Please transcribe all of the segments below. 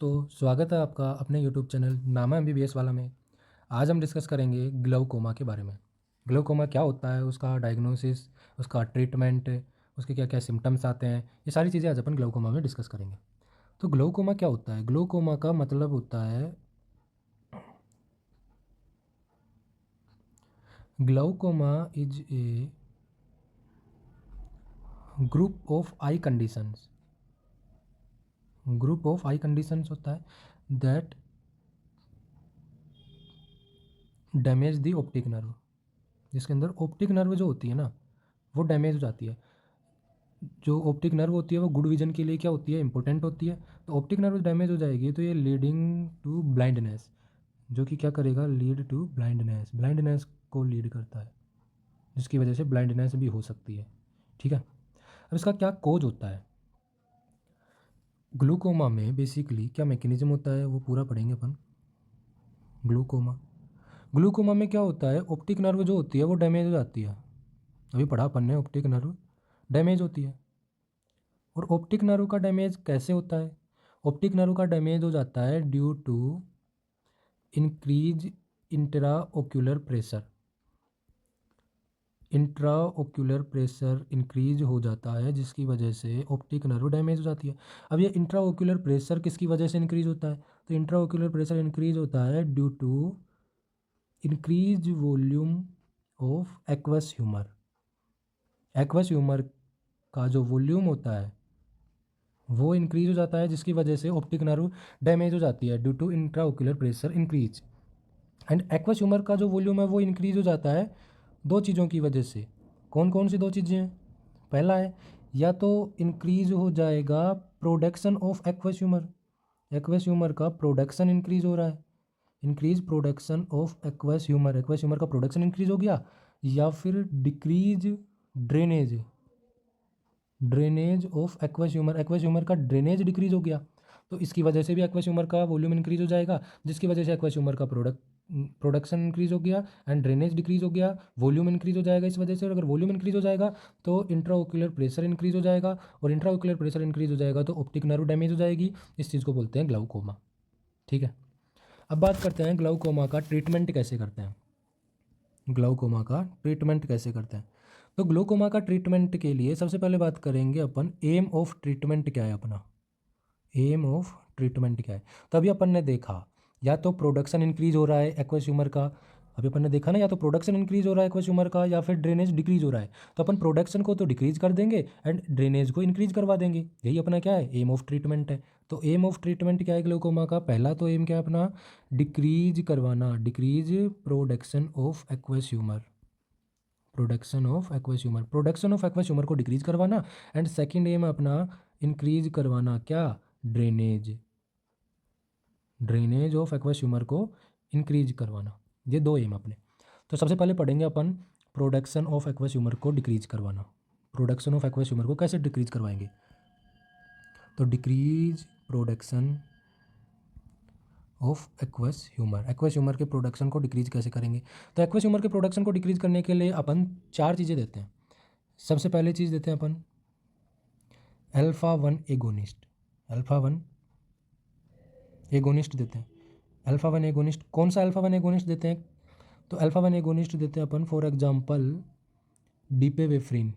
तो स्वागत है आपका अपने यूट्यूब चैनल नामा एमबीबीएस वाला में। आज हम डिस्कस करेंगे ग्लाउकोमा के बारे में। ग्लाउकोमा क्या होता है, उसका डायग्नोसिस, उसका ट्रीटमेंट, उसके क्या क्या सिम्टम्स आते हैं, ये सारी चीज़ें आज अपन ग्लाउकोमा में डिस्कस करेंगे। तो ग्लाउकोमा क्या होता है? ग्लाउकोमा का मतलब होता है, glaucoma is a group of I conditions. Group of I conditions होता है that damage the optic nerve, जिसके अंदर ऑप्टिक नर्व जो होती है ना, वो डैमेज हो जाती है। जो ऑप्टिक नर्व होती है वो गुड विजन के लिए क्या होती है, इंपॉर्टेंट होती है। तो ऑप्टिक नर्व डैमेज हो जाएगी तो ये लीडिंग टू ब्लाइंडनेस, जो कि क्या करेगा, लीड टू ब्लाइंडनेस, ब्लाइंडनेस को लीड करता है, जिसकी वजह से ब्लाइंडनेस भी हो सकती है। ठीक है, अब इसका क्या कोज होता है? ग्लूकोमा में बेसिकली क्या मैकेनिज्म होता है वो पूरा पढ़ेंगे अपन। ग्लूकोमा, ग्लूकोमा में क्या होता है, ऑप्टिक नर्व जो होती है वो डैमेज हो जाती है। अभी पढ़ा अपन ने, ऑप्टिक नर्व डैमेज होती है। और ऑप्टिक नर्व का डैमेज कैसे होता है? ऑप्टिक नर्व का डैमेज हो जाता है due to increase intraocular pressure. Intraocular pressure increase हो जाता है, जिसकी वजह से ऑप्टिक नर्व डैमेज हो जाती है। अब ये इंट्रा ओक्यूलर प्रेशर किसकी वजह से इंक्रीज होता है? तो इंट्रा ओक्यूलर प्रेशर इंक्रीज होता है due to increase volume of aqueous humour. Aqueous humour का जो वॉल्यूम होता है वो इंक्रीज हो जाता है, जिसकी वजह से ऑप्टिक नर्व डैमेज हो जाती है due to intraocular pressure increase. And aqueous humour का जो वॉल्यूम है वो इंक्रीज हो जाता है दो चीज़ों की वजह से। कौन कौन सी दो चीज़ें हैं? पहला है, या तो इंक्रीज हो जाएगा production of aqueous humour, aqueous humour का प्रोडक्शन इंक्रीज हो रहा है, increase production of aqueous humour, aqueous humour का प्रोडक्शन इंक्रीज हो गया। या फिर decrease drainage, drainage of aqueous humour, aqueous humour का ड्रेनेज डिक्रीज हो गया, तो इसकी वजह से भी एक्वस ह्यूमर का वॉल्यूम इंक्रीज हो जाएगा, जिसकी वजह से एक्वस ह्यूमर का प्रोडक्शन इंक्रीज हो गया एंड ड्रेनेज डिक्रीज हो गया, वॉल्यूम इंक्रीज हो जाएगा इस वजह से। और अगर वॉल्यूम इंक्रीज हो जाएगा तो इंट्राओक्यूलर प्रेशर इंक्रीज हो जाएगा, और इंट्राओक्यूलर प्रेशर इंक्रीज हो जाएगा तो ऑप्टिक नर्व डैमेज हो जाएगी। इस चीज़ को बोलते हैं ग्लाउकोमा। ठीक है, अब बात करते हैं ग्लाउकोमा का ट्रीटमेंट कैसे करते हैं। ग्लाउकोमा का ट्रीटमेंट कैसे करते हैं? तो ग्लाउकोमा का ट्रीटमेंट के लिए सबसे पहले बात करेंगे अपन, एम ऑफ ट्रीटमेंट क्या है अपना। एम ऑफ ट्रीटमेंट क्या है? तो अभी अपन ने देखा, या तो प्रोडक्शन इंक्रीज हो रहा है एक्वस ह्यूमर का, अभी अपन ने देखा ना, या तो प्रोडक्शन इंक्रीज हो रहा है एक्वस ह्यूमर का, या फिर ड्रेनेज डिक्रीज हो रहा है। तो अपन प्रोडक्शन को तो डिक्रीज कर देंगे एंड ड्रेनेज को इंक्रीज करवा देंगे, यही अपना क्या है, एम ऑफ ट्रीटमेंट है। तो एम ऑफ ट्रीटमेंट क्या है ग्लाउकोमा का? पहला तो एम क्या है अपना, डिक्रीज करवाना, decrease production of aqueous humour, production of aqueous humour, production of aqueous humour को डिक्रीज करवाना। एंड सेकंड एम अपना इंक्रीज करवाना क्या, drainage, drainage of aqueous humour को इंक्रीज करवाना। ये दो एम अपने। तो सबसे पहले पढ़ेंगे अपन प्रोडक्शन ऑफ एक्वस ह्यूमर को डिक्रीज करवाना। प्रोडक्शन ऑफ एक्वस ह्यूमर को कैसे डिक्रीज करवाएंगे? तो decrease production of aqueous humour, aqueous humour के प्रोडक्शन को डिक्रीज कैसे करेंगे? तो एक्वस ह्यूमर के प्रोडक्शन को डिक्रीज करने के लिए अपन चार चीज़ें देते हैं। सबसे पहले चीज़ देते हैं अपन alpha one agonist, alpha one agonist देते हैं। अल्फा वन एगोनिस्ट, कौन सा अल्फा वन एगोनिस्ट देते हैं? तो अल्फा वन एगोनिस्ट देते हैं अपन फॉर एग्जांपल डिपेवेफ्रिन,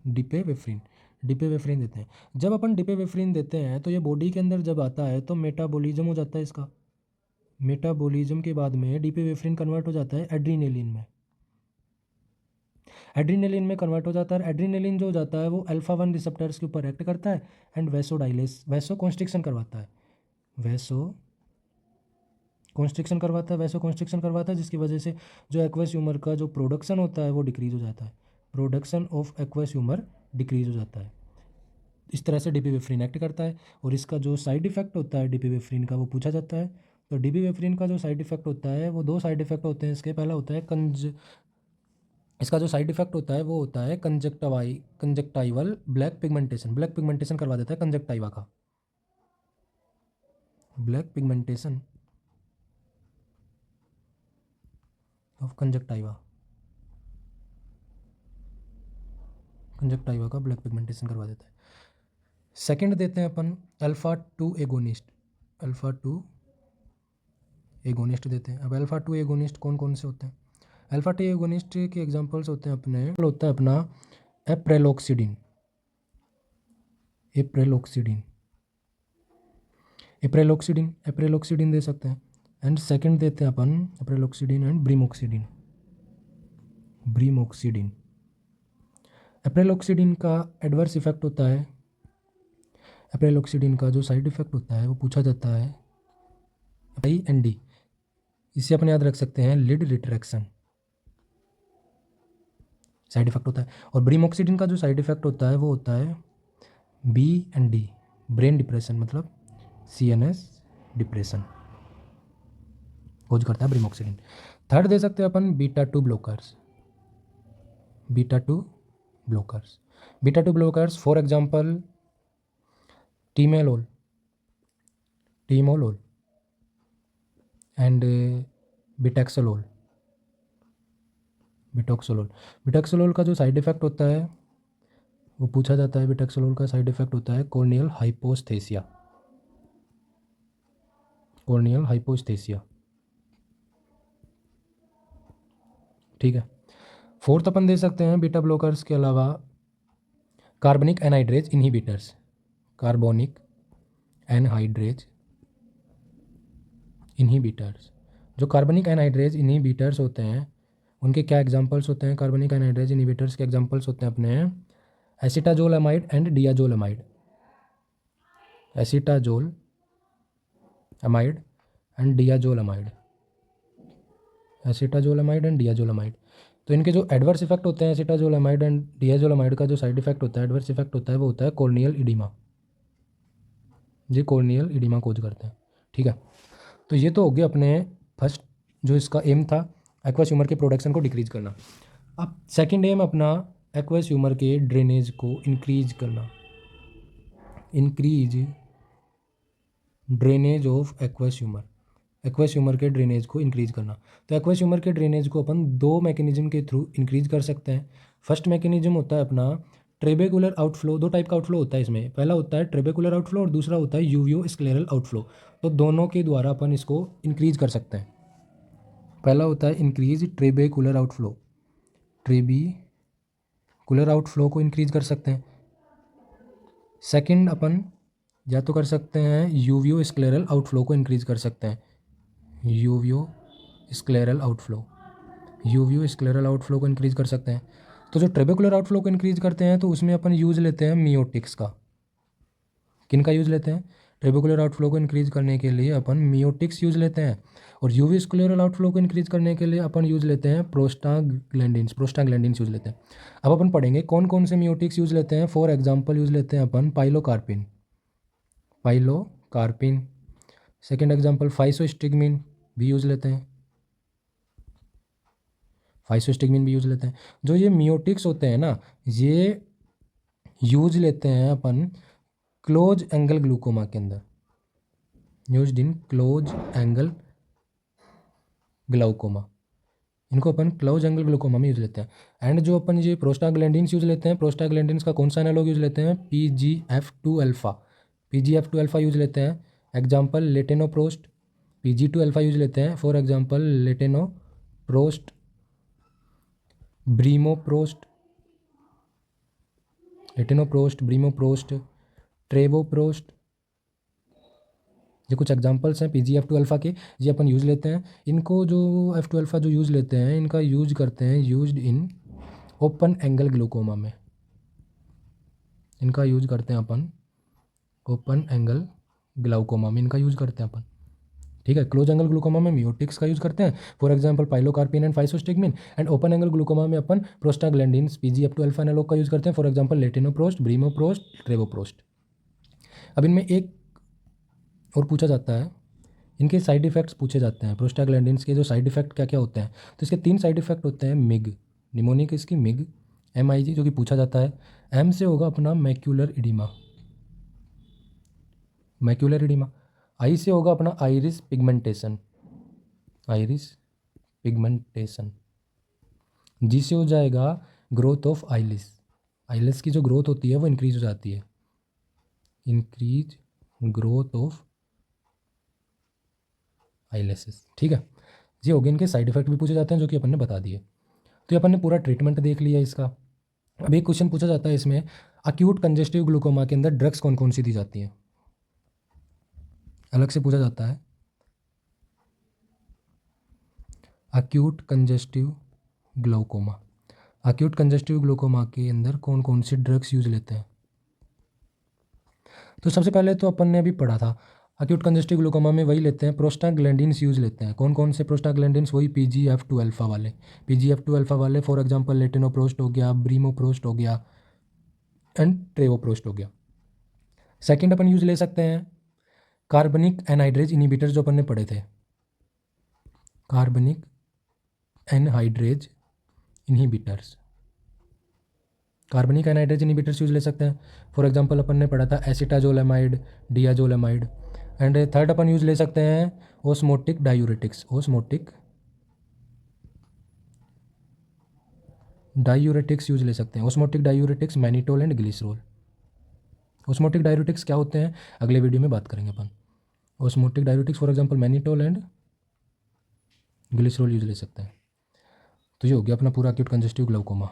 डिपेवेफ्रिन, डिपेवेफ्रिन देते हैं। जब अपन डिपेवेफ्रिन देते हैं तो ये बॉडी के अंदर जब आता है तो मेटाबॉलिज्म हो जाता है इसका, मेटाबॉलिज्म के बाद में डिपेवेफ्रिन कन्वर्ट हो जाता है एड्रीनेलिन में, एड्रीनेलिन में कन्वर्ट हो जाता है। एड्रीनेलिन जो हो जाता है वो अल्फा वन रिसेप्टर्स के ऊपर एक्ट करता है एंड वैसोडाइलेस, वैसो कॉन्स्ट्रिक्शन करवाता है, वैसो कॉन्स्ट्रिक्शन करवाता है, वैसो कॉन्स्ट्रिक्शन करवाता है, जिसकी वजह से जो एक्वस ह्यूमर का जो प्रोडक्शन होता है वो डिक्रीज हो जाता है, production of aqueous humour decrease हो जाता है। इस तरह से डिपिवेफ्रिन एक्ट करता है। और इसका जो साइड इफेक्ट होता है डिपिवेफ्रिन का वो पूछा जाता है। तो डिपिवेफ्रिन का जो साइड इफेक्ट होता है वो दो साइड इफेक्ट होते हैं इसके। पहला होता है इसका जो साइड इफेक्ट होता है वो होता है conjunctival black pigmentation, black pigmentation करवा देता है कंजक्टाइवा का, black pigmentation of conjunctiva, conjunctiva का ब्लैक पिगमेंटेशन करवा देता है। सेकंड देते हैं अपन अल्फ़ा 2 एगोनिस्ट, अल्फ़ा 2 एगोनिस्ट देते हैं। अब अल्फ़ा 2 एगोनिस्ट कौन कौन से होते हैं? अल्फ़ा 2 एगोनिस्ट के एग्जांपल्स होते हैं अपने, होता है अपना एप्रेलोक्सिडिन, एप्रेलोक्सिडिन, एप्रेलोक्सिडिन, एप्रेलोक्सिडिन दे सकते हैं। एंड सेकंड देते हैं अपन एप्रेलोक्सिडिन एंड ब्रीमोक्सिडिन, ब्रीमोक्सिडिन। एप्रेलोक्सिडिन का एडवर्स इफेक्ट होता है, एप्रेलोक्सिडिन का जो साइड इफेक्ट होता है वो पूछा जाता है IND, इसे अपन याद रख सकते हैं लिड रिट्रैक्शन साइड इफेक्ट होता है। और ब्रीमोक्सिडिन का जो साइड इफेक्ट होता है वो होता है BND, ब्रेन डिप्रेशन, मतलब CNS डिप्रेशन कोज करता है ब्रीमोक्सिडिन। थर्ड दे सकते हैं अपन beta 2 blockers, beta 2 blockers, beta 2 blockers for example timolol, timolol and betaxolol, betaxolol. Betaxolol का जो साइड इफेक्ट होता है वो पूछा जाता है, बिटॉक्सोलोल का साइड इफेक्ट होता है कॉर्नियल हाइपोस्थेसिया, कॉर्नियल हाइपोस्थेसिया। ठीक है। फोर्थ अपन दे सकते हैं बीटा ब्लॉकर्स के अलावा कार्बनिक anhydrase inhibitors, carbonic anhydrase inhibitors. जो कार्बनिक एनहाइड्रेज इनहिबिटर्स होते हैं उनके क्या एग्जांपल्स होते हैं? कार्बनिक एनहाइड्रेज इनहिबिटर्स के एग्जांपल्स होते हैं अपने acetazolamide and diazolamide, acetazolamide and diazolamide, acetazolamide and diazolamide. तो इनके जो एडवर्स इफेक्ट होते हैं एसिटाजोलामाइड एंड डियाजोलामाइड का जो साइड इफेक्ट होता है, एडवर्स इफेक्ट होता है, वो होता है कॉर्नियल इडीमा, जी कॉर्नियल इडीमा कोज करते हैं। ठीक है। तो ये तो हो गया अपने फर्स्ट जो इसका एम था एक्वस ह्यूमर के प्रोडक्शन को डिक्रीज करना। अब सेकंड एम अपना एक्वस ह्यूमर के ड्रेनेज को इंक्रीज करना, increase drainage of aqueous humour, aqueous humour के ड्रेनेज को इंक्रीज करना। तो एक्वस ह्यूमर के ड्रेनेज को अपन दो मैकेनिज्म के थ्रू इंक्रीज कर सकते हैं। फर्स्ट मैकेनिज्म होता है अपना ट्रेबेकुलर आउटफ्लो। दो टाइप का आउटफ्लो होता है इसमें, पहला होता है ट्रेबेकुलर आउटफ्लो और दूसरा होता है यूवियो स्क्लेरल आउटफ्लो। तो दोनों के द्वारा अपन इसको इंक्रीज कर सकते हैं। पहला होता है इंक्रीज ट्रेबेकुलर आउटफ्लो, ट्रेबेकुलर आउटफ्लो को इंक्रीज कर सकते हैं। सेकंड अपन या तो कर सकते हैं यूवियो स्क्लेरल आउटफ्लो को इंक्रीज कर सकते हैं, यूवियो स्क्लेरल आउटफ्लो, यूवियो स्क्लेरल आउटफ्लो को इंक्रीज कर सकते हैं। तो जो ट्रेबेकुलर आउटफ्लो को इंक्रीज करते हैं तो उसमें अपन यूज लेते हैं मियोटिक्स का। किन का यूज लेते हैं? ट्रेबेकुलर आउटफ्लो को इंक्रीज करने के लिए अपन मियोटिक्स यूज लेते हैं, और यूवी स्क्लेरल आउटफ्लो को इंक्रीज करने के लिए अपन यूज लेते हैं प्रोस्टाग्लैंडिन्स, प्रोस्टाग्लैंडिन्स यूज लेते हैं। अब अपन पढ़ेंगे कौन कौन से मियोटिक्स यूज लेते हैं। फॉर एग्जाम्पल यूज लेते हैं अपन pilocarpine, pilocarpine. Second example physostigmine भी यूज लेते हैं, फाइसोस्टिग्मिन भी यूज लेते हैं। जो ये मियोटिक्स होते हैं ना, ये यूज लेते हैं अपन क्लोज एंगल ग्लूकोमा के अंदर, used in close angle glaucoma, इनको अपन क्लोज एंगल ग्लूकोमा में यूज लेते हैं। एंड जो अपन ये प्रोस्टाग्लैंडिन्स यूज लेते हैं, प्रोस्टाग्लैंडिन्स का कौन सा एनालॉग यूज लेते हैं? PGF2 alpha, PGF2 alpha use लेते हैं। एग्जाम्पल लेटेनोप्रोस्ट, PG2 अल्फा यूज लेते हैं। फॉर एग्जाम्पल लेटेनोप्रोस्ट, ब्रीमोप्रोस्ट, लेटेनोप्रोस्ट, ब्रीमोप्रोस्ट, ट्रेवोप्रोस्ट, ये कुछ एग्जांपल्स हैं PGF2 अल्फ़ा के, ये अपन यूज़ लेते हैं। इनको जो F2 अल्फ़ा जो यूज़ लेते हैं इनका यूज करते हैं used in open angle glaucoma में, इनका यूज करते हैं अपन ओपन एंगल ग्लाउकोमा में, इनका यूज करते हैं अपन। ठीक है। क्लोज एंगल ग्लूकोमा में मियोटिक्स का यूज करते हैं, for example pilocarpine and फाइसोस्टिग्मिन। And open angle glaucoma में अपन प्रोस्टाग्लैंडिन्स PGF2 अल्फा एनालॉग का यूज करते हैं, फॉर एग्जांपल लेटेनोप्रोस्ट, ब्रीमोप्रोस्ट, ट्रेवोप्रोस्ट। अब इनमें एक और पूछा जाता है, इनके साइड इफेक्ट्स पूछे जाते हैं। प्रोस्टाग्लैंडिन्स के जो साइड इफेक्ट क्या क्या होते हैं, तो इसके 3 साइड इफेक्ट होते हैं। मिग, निमोनिक इसकी मिग, MIG जो कि पूछा जाता है। M से होगा अपना macular oedema, macular oedema. I से होगा अपना iris pigmentation, iris pigmentation. G से हो जाएगा ग्रोथ ऑफ आइलिस, आइलिस की जो ग्रोथ होती है वो इंक्रीज हो जाती है। Increase growth of eyelashes. ठीक है, ये हो गए इनके साइड इफेक्ट भी पूछे जाते हैं जो कि अपन ने बता दिए। तो ये अपन ने पूरा ट्रीटमेंट देख लिया इसका। अब एक क्वेश्चन पूछा जाता है इसमें, अक्यूट कंजेस्टिव ग्लूकोमा के अंदर ड्रग्स कौन कौन सी दी जाती हैं, अलग से पूछा जाता है। Acute congestive glaucoma, acute congestive glaucoma के अंदर कौन कौन सी ड्रग्स यूज लेते हैं। तो सबसे पहले तो अपन ने अभी पढ़ा था, अक्यूट कंजेस्टिव ग्लूकोमा में वही लेते हैं, प्रोस्टाग्लैंडिन्स यूज लेते हैं। कौन कौन से प्रोस्टाग्लैंडिन्स, वही PGF2 अल्फा वाले, PGF2 अल्फा वाले, फॉर एग्जांपल लेटिनोप्रोस्ट हो गया, ब्रीमोप्रोस्ट हो गया एंड ट्रेवोप्रोस्ट हो गया। सेकंड अपन यूज ले सकते हैं कार्बनिक एनहाइड्रेज इनिबिटर, जो अपन ने पढ़े थे, carbonic anhydrase inhibitors, carbonic anhydrase inhibitors use ले सकते हैं। फॉर एग्जांपल अपन ने पढ़ा था एसिटाजोलेमाइड, डियाजोलेमाइड। एंड थर्ड अपन यूज ले सकते हैं osmotic diuretics, osmotic diuretics use ले सकते हैं, osmotic diuretics, mannitol and glycerol. Osmotic diuretics क्या होते हैं अगले वीडियो में बात करेंगे अपन। Osmotic diuretics for example mannitol and glycerol use ले सकते हैं। तो ये हो गया अपना पूरा अक्यूट कंजेस्टिव ग्लाउकोमा।